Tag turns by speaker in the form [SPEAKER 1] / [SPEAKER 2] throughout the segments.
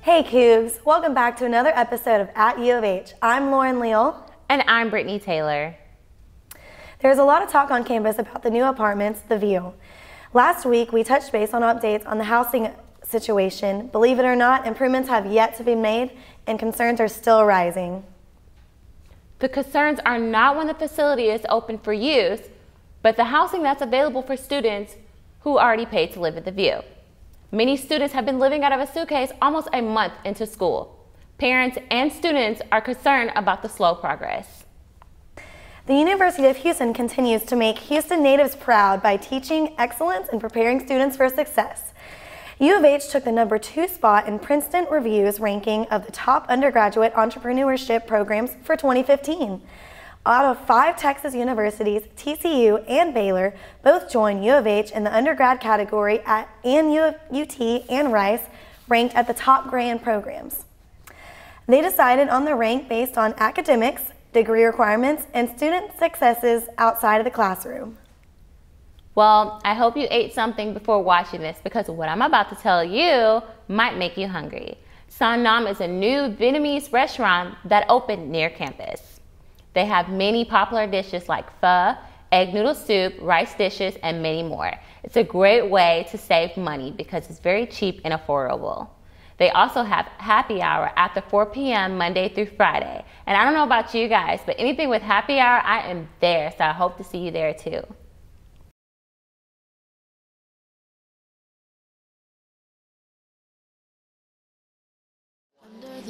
[SPEAKER 1] Hey Cougs, welcome back to another episode of At U of H. I'm Lauren Leal.
[SPEAKER 2] And I'm Brittany Taylor.
[SPEAKER 1] There's a lot of talk on campus about the new apartments, The View. Last week, we touched base on updates on the housing situation. Believe it or not, improvements have yet to be made and concerns are still rising.
[SPEAKER 2] The concerns are not when the facility is open for use, but the housing that's available for students who already paid to live at The View. Many students have been living out of a suitcase almost a month into school. Parents and students are concerned about the slow progress.
[SPEAKER 1] The University of Houston continues to make Houston natives proud by teaching excellence and preparing students for success. U of H took the #2 spot in Princeton Review's ranking of the top undergraduate entrepreneurship programs for 2015. Out of 5 Texas universities, TCU and Baylor both joined U of H in the undergrad category and UT and Rice ranked at the top grand programs. They decided on the rank based on academics, degree requirements, and student successes outside of the classroom.
[SPEAKER 2] Well, I hope you ate something before watching this because what I'm about to tell you might make you hungry. San Nam is a new Vietnamese restaurant that opened near campus. They have many popular dishes like pho, egg noodle soup, rice dishes, and many more. It's a great way to save money because it's very cheap and affordable. They also have happy hour after 4 p.m. Monday through Friday. And I don't know about you guys, but anything with happy hour, I am there. So I hope to see you there too.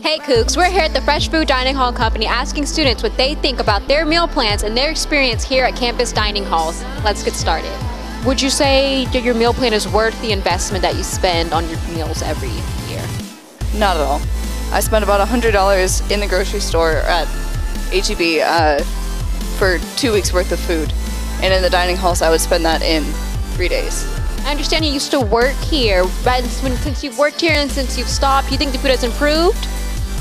[SPEAKER 3] Hey Cougs, we're here at the Fresh Food Dining Hall Company asking students what they think about their meal plans and their experience here at campus dining halls. Let's get started. Would you say that your meal plan is worth the investment that you spend on your meals every year?
[SPEAKER 4] Not at all. I spent about $100 in the grocery store at H-E-B for 2 weeks worth of food. And in the dining halls, I would spend that in 3 days.
[SPEAKER 3] I understand you used to work here, but since you've worked here and since you've stopped, you think the food has improved?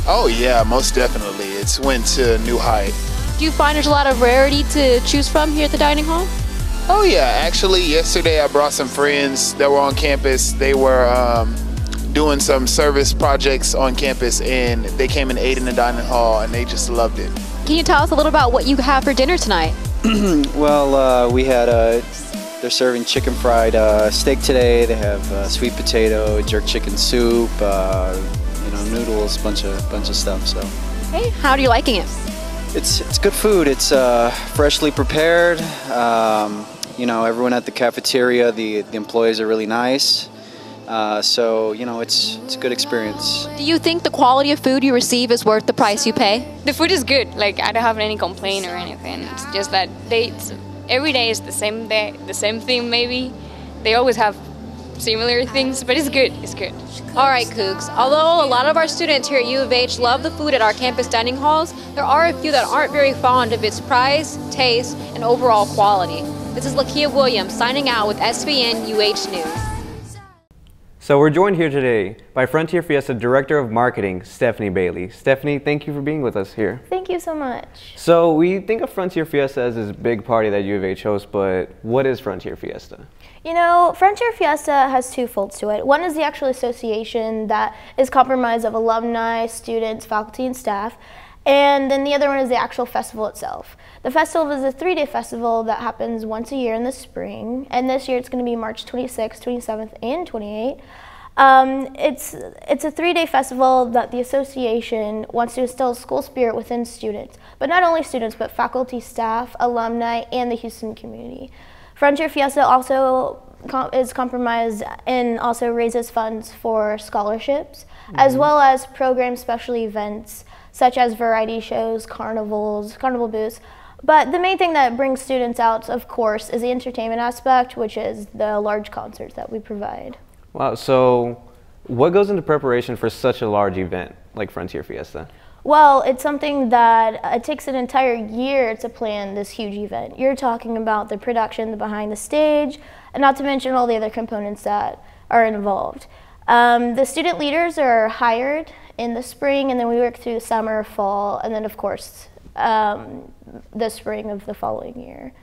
[SPEAKER 5] Oh yeah, most definitely. It's went to a new height.
[SPEAKER 3] Do you find there's a lot of variety to choose from here at the dining hall?
[SPEAKER 5] Oh yeah, actually yesterday I brought some friends that were on campus. They were doing some service projects on campus and they came and ate in the dining hall and they just loved it.
[SPEAKER 3] Can you tell us a little about what you have for dinner tonight?
[SPEAKER 6] Well, we had they're serving chicken fried steak today. They have sweet potato, jerk chicken soup, noodles, bunch of stuff. So.
[SPEAKER 3] Hey, how are you liking it?
[SPEAKER 6] It's good food. It's freshly prepared. Everyone at the cafeteria, the employees are really nice. So it's a good experience.
[SPEAKER 3] Do you think the quality of food you receive is worth the price you pay?
[SPEAKER 7] The food is good. Like I don't have any complaint or anything. It's just that every day is the same day, the same thing maybe. They always have similar things, but it's good. It's good.
[SPEAKER 3] All right, Cougs. Although a lot of our students here at U of H love the food at our campus dining halls, there are a few that aren't very fond of its price, taste, and overall quality. This is Lakia Williams signing out with SVN UH News.
[SPEAKER 8] So we're joined here today by Frontier Fiesta Director of Marketing, Stephanie Bailey. Stephanie, thank you for being with us here.
[SPEAKER 9] Thank you so much.
[SPEAKER 8] So we think of Frontier Fiesta as this big party that U of H hosts, but what is Frontier Fiesta?
[SPEAKER 9] You know, Frontier Fiesta has two folds to it. One is the actual association that is comprised of alumni, students, faculty, and staff. And then the other one is the actual festival itself. The festival is a 3-day festival that happens once a year in the spring. And this year it's going to be March 26th, 27th, and 28th. It's a 3-day festival that the association wants to instill school spirit within students. But not only students, but faculty, staff, alumni, and the Houston community. Frontier Fiesta also is compromised and also raises funds for scholarships, as well as program special events such as variety shows, carnivals, carnival booths. But the main thing that brings students out, of course, is the entertainment aspect, which is the large concerts that we provide.
[SPEAKER 8] Wow, so what goes into preparation for such a large event like Frontier Fiesta?
[SPEAKER 9] Well, it's something that it takes an entire year to plan this huge event. You're talking about the production, the behind the stage, and not to mention all the other components that are involved. The student leaders are hired in the spring, and then we work through the summer, fall, and then of course the spring of the following year.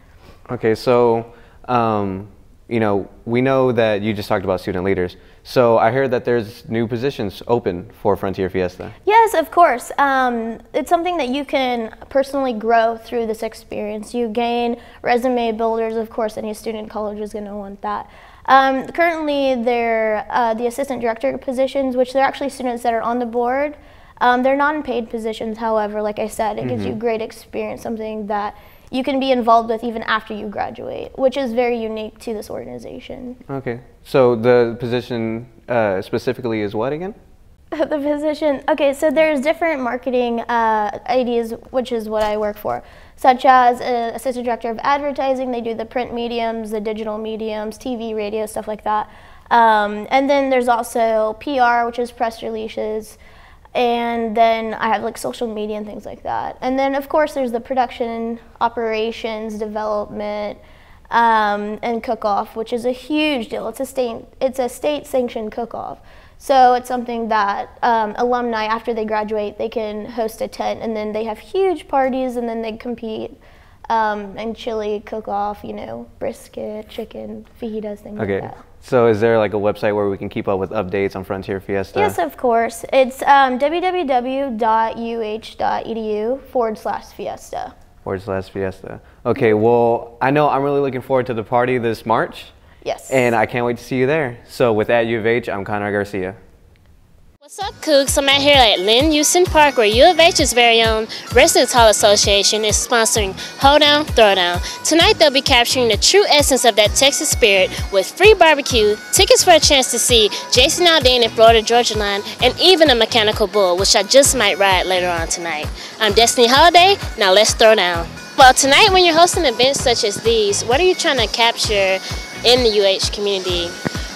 [SPEAKER 8] Okay, so you know, we know that you just talked about student leaders. So I heard that there's new positions open for Frontier Fiesta.
[SPEAKER 9] Yes, of course. It's something that you can personally grow through this experience. You gain resume builders, of course, any student in college is going to want that. Currently, they're the assistant director positions, which they're actually students that are on the board. They're non-paid positions, however, like I said, it gives you great experience, something that you can be involved with even after you graduate, which is very unique to this organization.
[SPEAKER 8] Okay, so the position specifically is what again?
[SPEAKER 9] The position, okay, so there's different marketing ideas, which is what I work for, such as assistant director of advertising. They do the print mediums, the digital mediums, TV, radio, stuff like that. And then there's also PR, which is press releases. And then I have like social media and things like that. And then of course there's the production, operations, development, and cook-off, which is a huge deal. It's a state-sanctioned cook-off. So it's something that alumni, after they graduate, they can host a tent, and then they have huge parties, and then they compete and chili cook-off, you know, brisket, chicken, fajitas, things like that.
[SPEAKER 8] So is there like a website where we can keep up with updates on Frontier Fiesta?
[SPEAKER 9] Yes, of course. It's www.uh.edu/fiesta.
[SPEAKER 8] /Fiesta. Okay, well, I know I'm really looking forward to the party this March.
[SPEAKER 9] Yes.
[SPEAKER 8] And I can't wait to see you there. So with at U of H, I'm Connor Garcia.
[SPEAKER 10] What's up, Cougs? I'm out here at Lynn Houston Park, where U of H's very own Residence Hall Association is sponsoring Hold Down, Throw Down. Tonight, they'll be capturing the true essence of that Texas spirit with free barbecue, tickets for a chance to see Jason Aldean and Florida Georgia Line, and even a mechanical bull, which I just might ride later on tonight. I'm Destiny Holiday. Now let's throw down. Well, tonight, when you're hosting events such as these, what are you trying to capture in the UH community?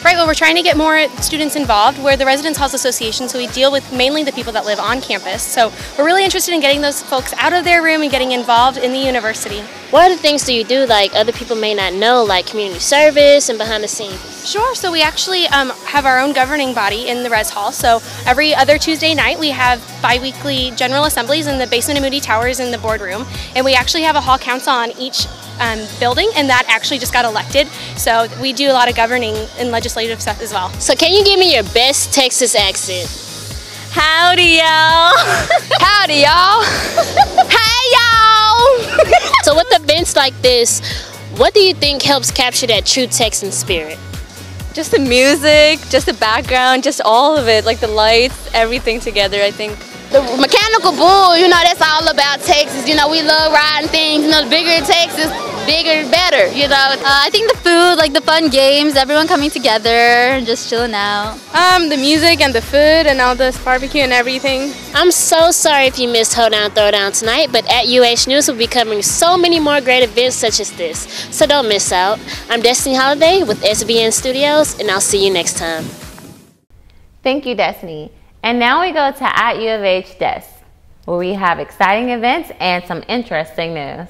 [SPEAKER 11] Right, well, we're trying to get more students involved. We're the Residence Halls Association, so we deal with mainly the people that live on campus. So we're really interested in getting those folks out of their room and getting involved in the university.
[SPEAKER 10] What other things do you do, like other people may not know, like community service and behind the scenes?
[SPEAKER 11] Sure, so we actually have our own governing body in the Res Hall. So every other Tuesday night we have bi-weekly general assemblies in the basement of Moody Towers in the boardroom. And we actually have a hall council on each building, and that actually just got elected. So we do a lot of governing and legislative stuff as well.
[SPEAKER 10] So can you give me your best Texas accent?
[SPEAKER 11] Howdy, y'all. Howdy, y'all. Hey, y'all.
[SPEAKER 10] So with events like this, what do you think helps capture that true Texan spirit?
[SPEAKER 4] Just the music, just the background, just all of it, like the lights, everything together, I think.
[SPEAKER 12] The mechanical bull, you know, that's all about Texas. You know, we love riding things. You know, the bigger Texas, bigger, better, you know.
[SPEAKER 13] I think the food, like the fun games, everyone coming together and just chilling out.
[SPEAKER 11] The music and the food and all this barbecue and everything.
[SPEAKER 10] I'm so sorry if you missed Hold Down, Throw Down tonight, but at UH News we'll be covering so many more great events such as this. So don't miss out. I'm Destiny Holiday with SBN Studios, and I'll see you next time.
[SPEAKER 2] Thank you, Destiny. And now we go to at U of H Desk, where we have exciting events and some interesting news.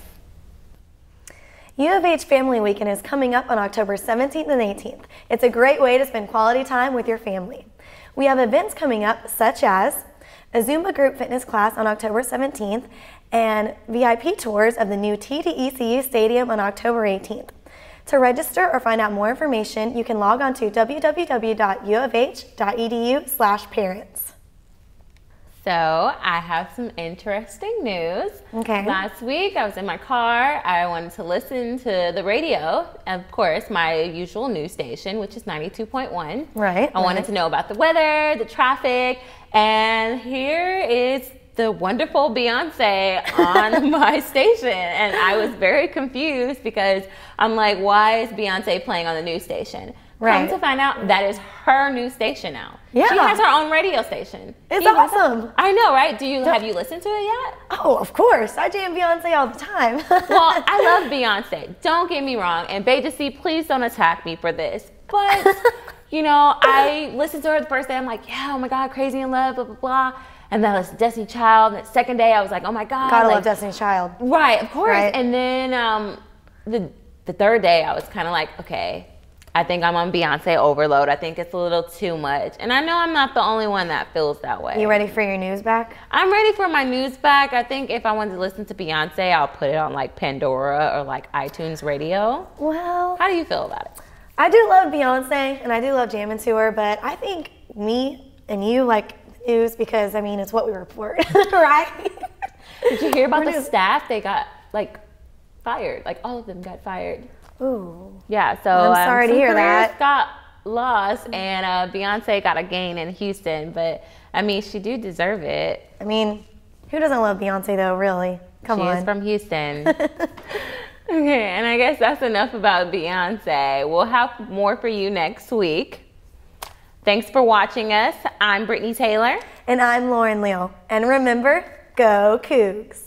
[SPEAKER 1] U of H Family Weekend is coming up on October 17th and 18th. It's a great way to spend quality time with your family. We have events coming up such as a Zumba group fitness class on October 17th and VIP tours of the new TDECU Stadium on October 18th. To register or find out more information, you can log on to www.uofh.edu/parents.
[SPEAKER 2] So I have some interesting news.
[SPEAKER 1] Okay.
[SPEAKER 2] Last week I was in my car. I wanted to listen to the radio, of course, my usual news station, which is 92.1.
[SPEAKER 1] Right.
[SPEAKER 2] I wanted to know about the weather, the traffic, and here is the wonderful Beyonce on my station. And I was very confused because I'm like, why is Beyonce playing on the news station?
[SPEAKER 1] Right.
[SPEAKER 2] Come to find out, that is her news station now.
[SPEAKER 1] Yeah.
[SPEAKER 2] She has her own radio station.
[SPEAKER 1] It's awesome.
[SPEAKER 2] I know, right? Have you listened to it yet?
[SPEAKER 1] Oh, of course. I jam Beyonce all the time.
[SPEAKER 2] Well, I love Beyonce. Don't get me wrong. And Beyonce, please don't attack me for this. But, you know, I listened to her the first day. I'm like, yeah, oh my God, crazy in love, blah, blah, blah. And then I listened to Destiny's Child. And the second day, I was like, oh my God.
[SPEAKER 1] Gotta love Destiny's Child.
[SPEAKER 2] Right, of course.
[SPEAKER 1] Right.
[SPEAKER 2] And then the third day, I was kind of like, okay, I think I'm on Beyonce overload. I think it's a little too much. And I know I'm not the only one that feels that way.
[SPEAKER 1] You ready for your news back?
[SPEAKER 2] I'm ready for my news back. I think if I wanted to listen to Beyonce, I'll put it on like Pandora or like iTunes Radio.
[SPEAKER 1] Well,
[SPEAKER 2] how do you feel about it?
[SPEAKER 1] I do love Beyonce, and I do love jamming to her, but I think me and you like news because, I mean, it's what we report, right?
[SPEAKER 2] Did you hear about the staff? They got, like, fired. Like, all of them got fired.
[SPEAKER 1] Ooh.
[SPEAKER 2] Yeah, so
[SPEAKER 1] I'm sorry to hear that.
[SPEAKER 2] Got lost, and Beyonce got a gain in Houston, but, I mean, she do deserve it.
[SPEAKER 1] I mean, who doesn't love Beyonce, though, really? Come on.
[SPEAKER 2] She is from Houston. Okay, and I guess that's enough about Beyonce. We'll have more for you next week. Thanks for watching us. I'm Brittany Taylor.
[SPEAKER 1] And I'm Lauren Leal. And remember, go Cougs.